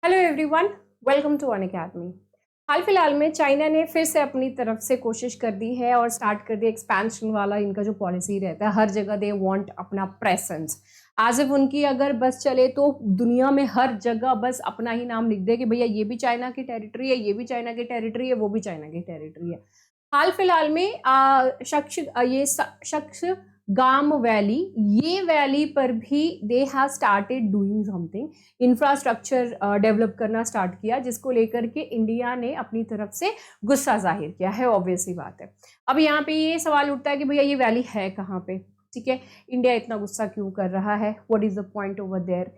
Hello everyone, welcome to Unacademy. हाल फिलहाल में चाइना ने फिर से अपनी तरफ से कोशिश कर दी है और स्टार्ट कर दिया एक्सपेंशन वाला। इनका जो पॉलिसी रहता है, हर जगह दे वांट अपना प्रेजेंस। आज इफ उनकी अगर बस चले तो दुनिया में हर जगह बस अपना ही नाम लिख दे कि भैया ये भी चाइना की टेरिटरी है, ये भी चाइना की टेरिटरी है, वो भी चाइना की टेरिटरी है। हाल फिलहाल में शख्स गाम वैली, ये वैली पर भी they have started doing something, infrastructure develop करना स्टार्ट किया, जिसको लेकर के इंडिया ने अपनी तरफ से गुस्सा जाहिर किया है। ऑब्वियसली बात है। अब यहाँ पे ये सवाल उठता है कि भैया ये वैली है कहाँ पे, ठीक है, इंडिया इतना गुस्सा क्यों कर रहा है, what is the point over there.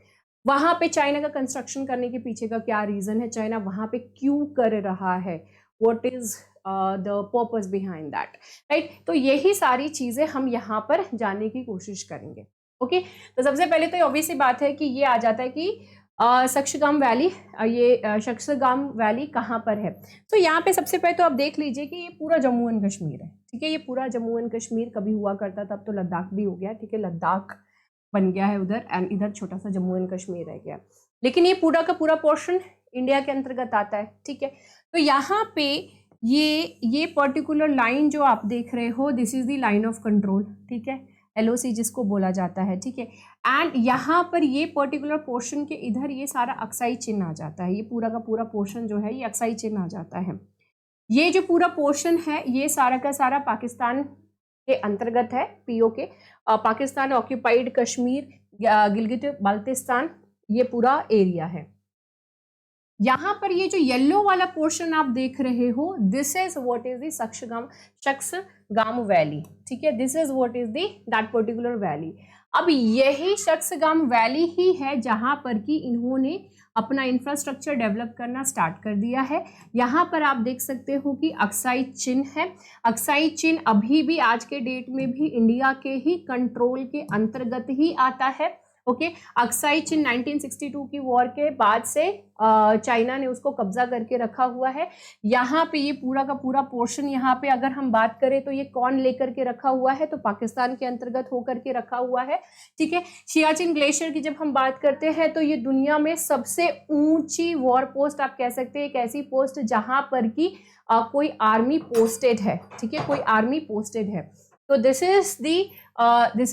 वहां पे चाइना का कंस्ट्रक्शन करने के पीछे का क्या रीजन है, चाइना वहां पे क्यों कर रहा है, what is the purpose behind that, right. तो यही सारी चीजें हम यहाँ पर जानने की कोशिश करेंगे। ओके, तो सबसे पहले तो ऑब्वियसली बात है कि ये आ जाता है कि शख्सगाम वैली, ये शख्सगाम वैली कहाँ पर है। तो यहाँ पे सबसे पहले तो आप देख लीजिए कि ये पूरा जम्मू एंड कश्मीर है, ठीक है। ये पूरा जम्मू एंड कश्मीर कभी हुआ करता था, अब तो लद्दाख भी हो गया, ठीक है, लद्दाख बन गया है उधर, एंड इधर छोटा सा जम्मू एंड कश्मीर रह गया, लेकिन ये पूरा का पूरा पोर्शन इंडिया के अंतर्गत आता है, ठीक है। तो यहाँ पे ये पर्टिकुलर लाइन जो आप देख रहे हो, this is the line of control, ठीक है, LOC जिसको बोला जाता है, ठीक है। एंड यहाँ पर ये पर्टिकुलर पोर्शन के इधर ये सारा अक्साई चिन्ह आ जाता है, ये पूरा का पूरा पोर्शन जो है ये अक्साई चिन्ह आ जाता है। ये जो पूरा पोर्शन है ये सारा का सारा पाकिस्तान के अंतर्गत है, POK, पाकिस्तान ऑक्यूपाइड कश्मीर, गिलगित बाल्टिस्तान, ये पूरा एरिया है। यहाँ पर ये जो येलो वाला पोर्शन आप देख रहे हो, this is what is the Shaksgam valley, ठीक है, this is what is the that particular valley. अब यही शख्सगाम वैली ही है जहां पर कि इन्होंने अपना इंफ्रास्ट्रक्चर डेवलप करना स्टार्ट कर दिया है। यहाँ पर आप देख सकते हो कि अक्साई चिन्ह है। अक्साई चिन्ह अभी भी आज के डेट में भी इंडिया के ही कंट्रोल के अंतर्गत ही आता है। ओके, अक्साई चिन्ह 1962 की वॉर के बाद से चाइना ने उसको कब्जा करके रखा हुआ है। यहाँ पे ये पूरा का पूरा पोर्शन, यहाँ पे अगर हम बात करें तो ये कौन लेकर के रखा हुआ है, तो पाकिस्तान के अंतर्गत होकर के रखा हुआ है, ठीक है। सियाचिन ग्लेशियर की जब हम बात करते हैं तो ये दुनिया में सबसे ऊंची वॉर पोस्ट आप कह सकते हैं, एक ऐसी पोस्ट जहां पर कि कोई आर्मी पोस्टेड है, ठीक है, कोई आर्मी पोस्टेड है। तो this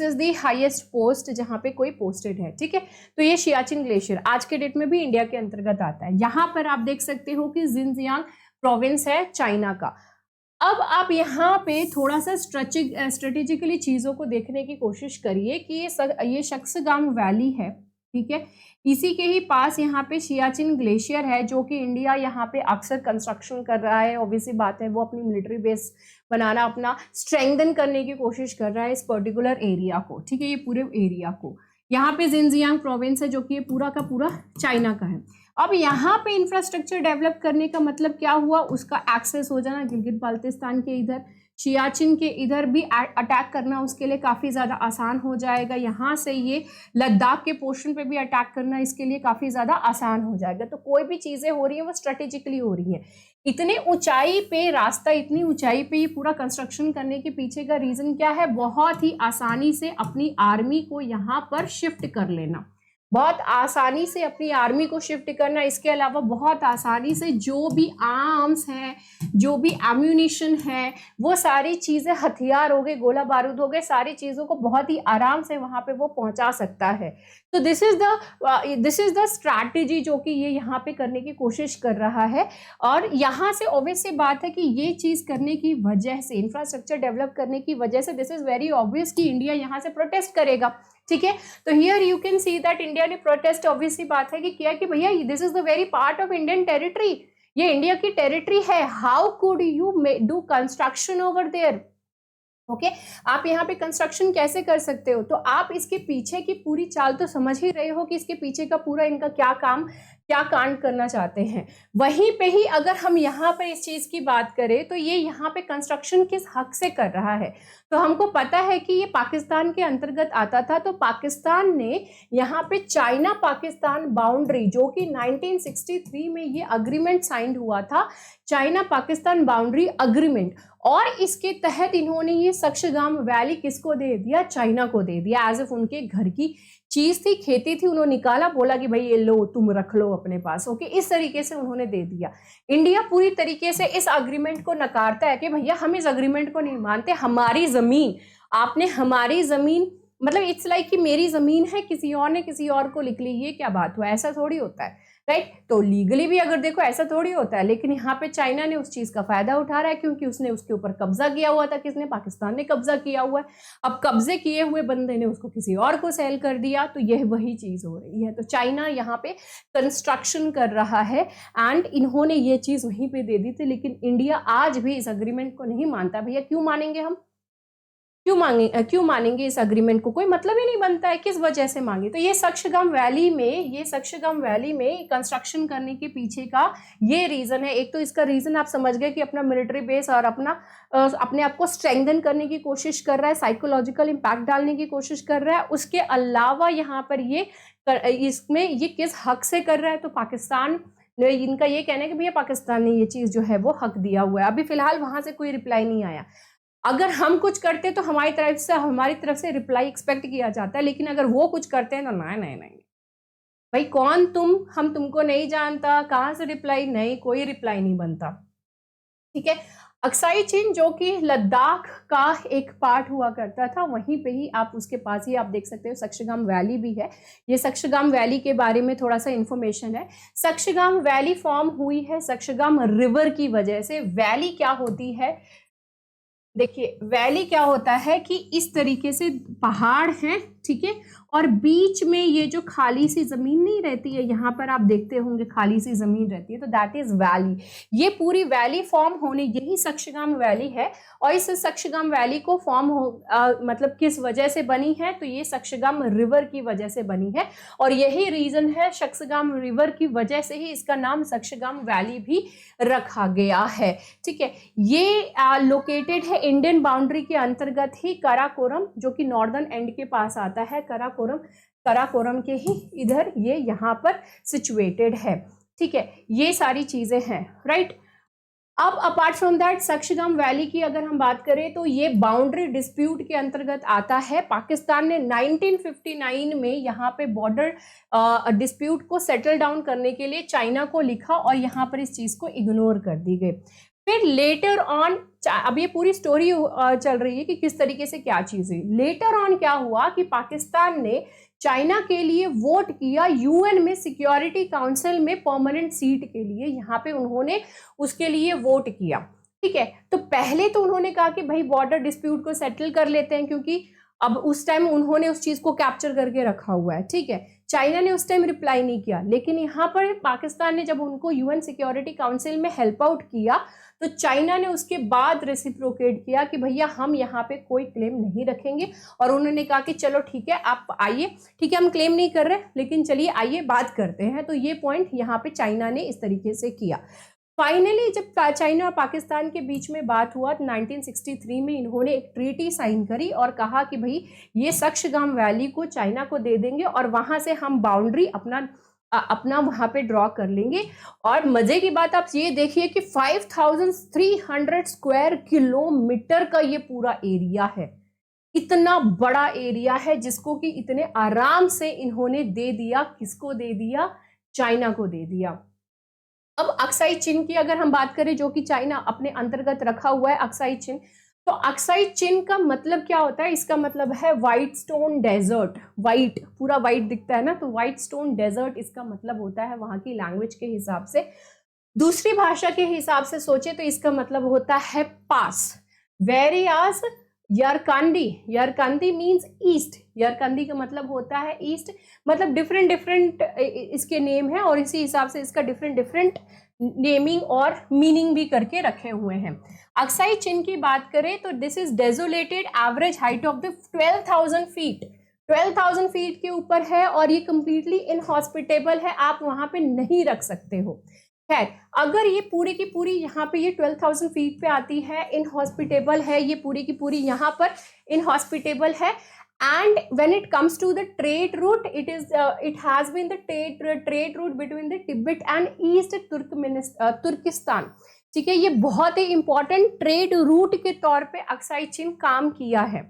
is the highest post जहां पे कोई पोस्टेड है, ठीक है। तो ये सियाचिन ग्लेशियर आज के डेट में भी इंडिया के अंतर्गत आता है। यहां पर आप देख सकते हो कि जिनजियांग प्रोविंस है चाइना का। अब आप यहाँ पे थोड़ा सा स्ट्रेटेजिकली चीजों को देखने की कोशिश करिए कि ये शख्सगाम वैली है, ठीक है, इसी के ही पास यहाँ पे सियाचिन ग्लेशियर है, जो कि इंडिया यहाँ पे अक्सर कंस्ट्रक्शन कर रहा है। ऑब्वियसली बात है, वो अपनी मिलिट्री बेस बनाना, अपना स्ट्रेंथन करने की कोशिश कर रहा है इस पर्टिकुलर एरिया को, ठीक है, ये पूरे एरिया को। यहाँ पे जिनजियांग प्रोविंस है जो कि ये पूरा का पूरा चाइना का है। अब यहाँ पे इंफ्रास्ट्रक्चर डेवलप करने का मतलब क्या हुआ, उसका एक्सेस हो जाना गिलगित बाल्टिस्तान के इधर, सियाचिन के इधर भी अटैक करना उसके लिए काफ़ी ज़्यादा आसान हो जाएगा। यहाँ से ये लद्दाख के पोर्शन पे भी अटैक करना इसके लिए काफ़ी ज़्यादा आसान हो जाएगा। तो कोई भी चीज़ें हो रही हैं वो स्ट्रेटेजिकली हो रही हैं। इतने ऊंचाई पे रास्ता, इतनी ऊंचाई पे ये पूरा कंस्ट्रक्शन करने के पीछे का रीज़न क्या है, बहुत ही आसानी से अपनी आर्मी को यहाँ पर शिफ्ट कर लेना, बहुत आसानी से अपनी आर्मी को शिफ्ट करना। इसके अलावा बहुत आसानी से जो भी आर्म्स हैं, जो भी एम्यूनिशन है, वो सारी चीज़ें, हथियार हो गए, गोला बारूद हो गए, सारी चीज़ों को बहुत ही आराम से वहाँ पे वो पहुँचा सकता है। तो दिस इज द स्ट्रैटेजी जो कि ये यहाँ पे करने की कोशिश कर रहा है। और यहाँ से ऑब्वियसली बात है कि ये चीज़ करने की वजह से, इंफ्रास्ट्रक्चर डेवलप करने की वजह से, दिस इज वेरी ऑब्वियस कि इंडिया यहाँ से प्रोटेस्ट करेगा, ठीक है। तो here you can see that India ने प्रोटेस्ट, ऑब्वियसली बात है कि किया कि भैया this is the very part of Indian territory, ये इंडिया की टेरिटरी है, how could you do construction over there. Okay, आप यहाँ पे कंस्ट्रक्शन कैसे कर सकते हो। तो आप इसके पीछे की पूरी चाल तो समझ ही रहे हो कि इसके पीछे का पूरा इनका क्या काम, क्या कांड करना चाहते हैं। वहीं पे ही अगर हम यहाँ पर इस चीज़ की बात करें तो ये यहाँ पे कंस्ट्रक्शन किस हक से कर रहा है, तो हमको पता है कि ये पाकिस्तान के अंतर्गत आता था। तो पाकिस्तान ने यहाँ पे चाइना पाकिस्तान बाउंड्री, जो कि 1963 में ये अग्रीमेंट साइन हुआ था, चाइना पाकिस्तान बाउंड्री अग्रीमेंट, और इसके तहत इन्होंने ये सक्शगाम वैली किसको दे दिया? चाइना को दे दिया। एज इफ उनके घर की चीज थी, खेती थी, उन्होंने निकाला, बोला कि भाई ये लो, तुम रख लो अपने पास। ओके, इस तरीके से उन्होंने दे दिया। इंडिया पूरी तरीके से इस अग्रीमेंट को नकारता है कि भैया हम इस अग्रीमेंट को नहीं मानते, हमारी जमीन, आपने हमारी जमीन, मतलब इट्स लाइक कि मेरी जमीन है, किसी और ने किसी और को लिख ली, ये क्या बात हुआ? ऐसा थोड़ी होता है, राइट? तो लीगली भी अगर देखो ऐसा थोड़ी होता है, लेकिन यहाँ पे चाइना ने उस चीज का फायदा उठा रहा है, क्योंकि उसने उसके ऊपर कब्जा किया हुआ था। किसने? पाकिस्तान ने कब्जा किया हुआ है। अब कब्जे किए हुए बंदे ने उसको किसी और को सेल कर दिया, तो यह वही चीज हो रही है। तो चाइना यहाँ पे कंस्ट्रक्शन कर रहा है, एंड इन्होंने ये चीज वहीं पे दे दी थी। लेकिन इंडिया आज भी इस अग्रीमेंट को नहीं मानता। भैया क्यों मानेंगे हम? क्यों मानेंगे इस अग्रीमेंट को? कोई मतलब ही नहीं बनता है, किस वजह से मांगे? तो ये सक्शगाम वैली में कंस्ट्रक्शन करने के पीछे का ये रीजन है। एक तो इसका रीजन आप समझ गए कि अपना मिलिट्री बेस और अपने आप को स्ट्रेंथन करने की कोशिश कर रहा है, साइकोलॉजिकल इंपैक्ट डालने की कोशिश कर रहा है। उसके अलावा यहाँ पर इसमें ये किस हक से कर रहा है? तो पाकिस्तान, इनका ये कहना है कि भैया पाकिस्तान ने ये चीज जो है वो हक दिया हुआ है। अभी फिलहाल वहां से कोई रिप्लाई नहीं आया। अगर हम कुछ करते तो हमारी तरफ से रिप्लाई एक्सपेक्ट किया जाता है, लेकिन अगर वो कुछ करते हैं तो नहीं भाई, कौन तुम, हम तुमको नहीं जानता, कहां से रिप्लाई? नहीं, कोई रिप्लाई नहीं बनता। ठीक है। अक्साई चीन जो कि लद्दाख का एक पार्ट हुआ करता था, वहीं पे ही आप उसके पास ही आप देख सकते हो सक्शगाम वैली भी है। ये सक्शगाम वैली के बारे में थोड़ा सा इंफॉर्मेशन है। सक्शगाम वैली फॉर्म हुई है सक्शगाम रिवर की वजह से। वैली क्या होती है? देखिए, वैली क्या होता है कि इस तरीके से पहाड़ हैं, ठीक है, और बीच में ये जो खाली सी जमीन नहीं रहती है, यहाँ पर आप देखते होंगे खाली सी जमीन रहती है, तो दैट इज वैली। ये पूरी वैली फॉर्म होने यही सक्शगाम वैली है। और इस सक्शगाम वैली को मतलब किस वजह से बनी है? तो ये सक्शगाम रिवर की वजह से बनी है, और यही रीजन है, सक्शगाम रिवर की वजह से ही इसका नाम सक्शगाम वैली भी रखा गया है। ठीक है। ये लोकेटेड है इंडियन बाउंड्री के अंतर्गत ही, कराकोरम, जो कि नॉर्दर्न एंड के पास आता है। कराकोरम के ही इधर ये यहाँ पर सिचुएटेड है। ठीक है, ये सारी चीजें हैं, राइट। अब अपार्ट फ्रॉम दैट, सक्शगाम वैली की अगर हम बात करें तो ये बाउंड्री डिस्प्यूट के अंतर्गत आता है। पाकिस्तान ने 1959 में यहाँ पे बॉर्डर डिस्प्यूट को सेटल डाउन करने के लिए चाइना को लिखा, और यहाँ पर इस चीज को इग्नोर कर दी गई। फिर लेटर ऑन, अब ये पूरी स्टोरी चल रही है कि किस तरीके से क्या चीज हुई। लेटर ऑन क्या हुआ कि पाकिस्तान ने चाइना के लिए वोट किया यूएन में, सिक्योरिटी काउंसिल में परमानेंट सीट के लिए। यहाँ पे उन्होंने उसके लिए वोट किया। ठीक है, तो पहले तो उन्होंने कहा कि भाई बॉर्डर डिस्प्यूट को सेटल कर लेते हैं, क्योंकि अब उस टाइम उन्होंने उस चीज को कैप्चर करके रखा हुआ है। ठीक है, चाइना ने उस टाइम रिप्लाई नहीं किया, लेकिन यहाँ पर पाकिस्तान ने जब उनको यूएन सिक्योरिटी काउंसिल में हेल्प आउट किया, तो चाइना ने उसके बाद रेसिप्रोकेट किया कि भैया हम यहाँ पे कोई क्लेम नहीं रखेंगे। और उन्होंने कहा कि चलो ठीक है, आप आइए, ठीक है, हम क्लेम नहीं कर रहे, लेकिन चलिए आइए बात करते हैं। तो ये पॉइंट यहाँ पे चाइना ने इस तरीके से किया। फाइनली जब चाइना और पाकिस्तान के बीच में बात हुआ, 1963 में इन्होंने एक ट्रीटी साइन करी और कहा कि भाई ये सक्शगाम वैली को चाइना को दे देंगे, और वहां से हम बाउंड्री अपना वहां पे ड्रॉ कर लेंगे। और मजे की बात आप ये देखिए कि 5300 स्क्वायर किलोमीटर का ये पूरा एरिया है। इतना बड़ा एरिया है जिसको कि इतने आराम से इन्होंने दे दिया। किसको दे दिया? चाइना को दे दिया। अब अक्साई चिन की अगर हम बात करें, जो कि चाइना अपने अंतर्गत रखा हुआ है, अक्साई चिन, तो अक्साई चिन का मतलब क्या होता है? इसका मतलब है व्हाइट स्टोन डेजर्ट। व्हाइट, पूरा व्हाइट दिखता है ना, तो व्हाइट स्टोन डेजर्ट इसका मतलब होता है वहां की लैंग्वेज के हिसाब से। दूसरी भाषा के हिसाब से सोचे तो इसका मतलब होता है पास। वेरियास यरकंदी मीन्स ईस्ट। यरकंदी का मतलब होता है ईस्ट। मतलब डिफरेंट इसके नेम है, और इसी हिसाब से इसका डिफरेंट नेमिंग और मीनिंग भी करके रखे हुए हैं। अक्साई चिन की बात करें तो this is desolated, average height of the 12,000 feet. 12,000 feet के ऊपर है, और ये कंप्लीटली इनहॉस्पिटेबल है, आप वहां पे नहीं रख सकते हो। खैर, अगर ये पूरी की पूरी यहाँ पे ये 12,000 फीट पे आती है, इनहॉस्पिटेबल है, ये पूरी की पूरी यहाँ पर इनहॉस्पिटेबल है। And when it comes to the trade route, it has been the trade route between the Tibet and East Turkestan. ठीक है, ये बहुत ही इंपॉर्टेंट ट्रेड रूट के तौर पे अक्साई चिन काम किया है।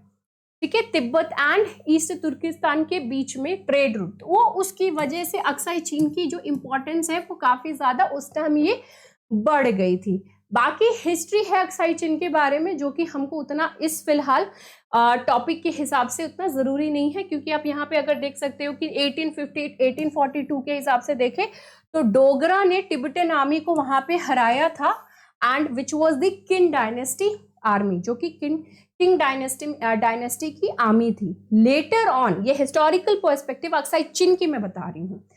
ठीक है, तिब्बत एंड ईस्ट तुर्किस्तान के बीच में ट्रेड रूट, वो उसकी वजह से अक्साई चीन की जो इंपॉर्टेंस है वो काफी ज्यादा उस टाइम ये बढ़ गई थी। बाकी हिस्ट्री है अक्साई चीन के बारे में जो कि हमको उतना इस फिलहाल टॉपिक के हिसाब से उतना जरूरी नहीं है, क्योंकि आप यहाँ पे अगर देख सकते हो कि 1842 के हिसाब से देखें तो डोगरा ने तिब्बतन आर्मी को वहां पे हराया था, एंड विच वॉज द किन डायनेस्टी आर्मी, जो कि किंग डायनेस्टी की आर्मी थी। लेटर ऑन, ये हिस्टोरिकल पर्सपेक्टिव अक्साई चिन की मैं बता रही हूँ,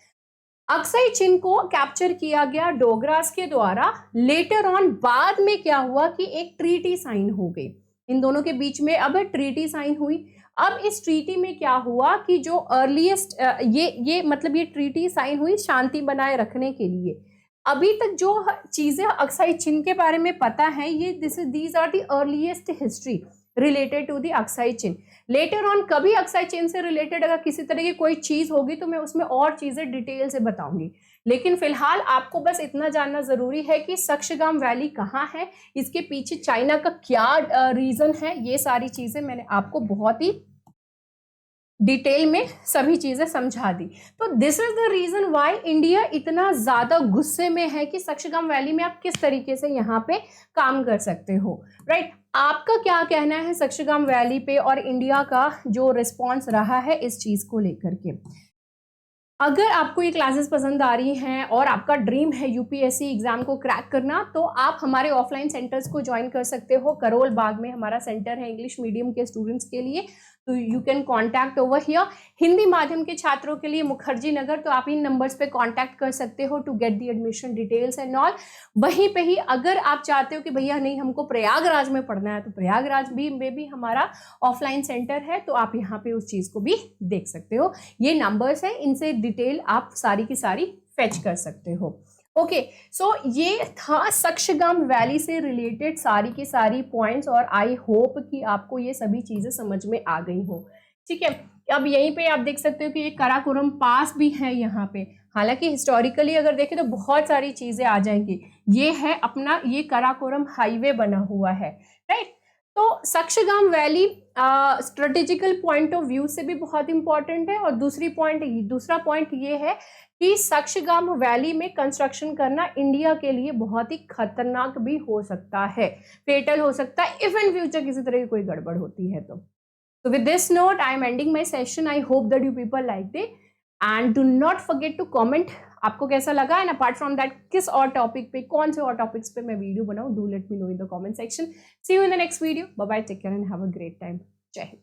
अक्साई चिन को कैप्चर किया गया डोगरास के द्वारा। लेटर ऑन बाद में क्या हुआ कि एक ट्रीटी साइन हो गई इन दोनों के बीच में, अब ट्रीटी साइन हुई। अब इस ट्रीटी में क्या हुआ कि जो अर्लीस्ट ये मतलब ये ट्रीटी साइन हुई शांति बनाए रखने के लिए। अभी तक जो चीजें अक्साई चिन के बारे में पता है, ये these are the earliest history related to the Aksai Chin. Later on कभी अक्साई चिन से रिलेटेड अगर किसी तरह की कोई चीज होगी तो मैं उसमें और चीजें डिटेल से बताऊंगी, लेकिन फिलहाल आपको बस इतना जानना जरूरी है कि सक्शगाम वैली कहाँ है, इसके पीछे चाइना का क्या रीजन है, ये सारी चीजें मैंने आपको बहुत ही डिटेल में सभी चीजें समझा दी। तो this is the reason why India इतना ज्यादा गुस्से में है कि सक्शगाम वैली में आप किस तरीके से यहाँ पे काम कर सकते हो, राइट। आपका क्या कहना है सक्शगाम वैली पे और इंडिया का जो रिस्पॉन्स रहा है इस चीज को लेकर के। अगर आपको ये क्लासेस पसंद आ रही हैं और आपका ड्रीम है यूपीएससी एग्जाम को क्रैक करना, तो आप हमारे ऑफलाइन सेंटर्स को ज्वाइन कर सकते हो। करोल बाग में हमारा सेंटर है इंग्लिश मीडियम के स्टूडेंट्स के लिए, तो you can contact over here. Hindi माध्यम के छात्रों के लिए मुखर्जी नगर, तो आप इन नंबर्स पे कॉन्टैक्ट कर सकते हो to get the admission details and all. वहीं पे ही अगर आप चाहते हो कि भैया नहीं हमको प्रयागराज में पढ़ना है, तो प्रयागराज में भी हमारा ऑफलाइन सेंटर है, तो आप यहाँ पे उस चीज को भी देख सकते हो। ये नंबर्स हैं, इनसे डिटेल आप सारी की सारी फेच कर सकते हो। ओके, सो ये था सक्शगाम वैली से रिलेटेड सारी की सारी पॉइंट्स, और आई होप कि आपको ये सभी चीजें समझ में आ गई हो। ठीक है, अब यहीं पे आप देख सकते हो कि ये काराकोरम पास भी है यहाँ पे। हालांकि हिस्टोरिकली अगर देखें तो बहुत सारी चीजें आ जाएंगी। ये है अपना, ये काराकोरम हाईवे बना हुआ है, राइट। तो Shaksgam valley strategical point of view से भी बहुत इंपॉर्टेंट है, और दूसरा पॉइंट ये है कि सक्शगाम वैली में कंस्ट्रक्शन करना इंडिया के लिए बहुत ही खतरनाक भी हो सकता है, फेटल हो सकता है इफ इन फ्यूचर किसी तरह की कोई गड़बड़ होती है तो। So with this note, I am ending my session. I hope that you people liked it, and do not forget to comment आपको कैसा लगा, एंड अपार्ट फ्रॉम दैट किस और टॉपिक पे, कौन से और टॉपिक्स पे मैं वीडियो बनाऊं, do let me know in the comment section. See you in the next video, bye bye, take care and have a great time. Jai Hind.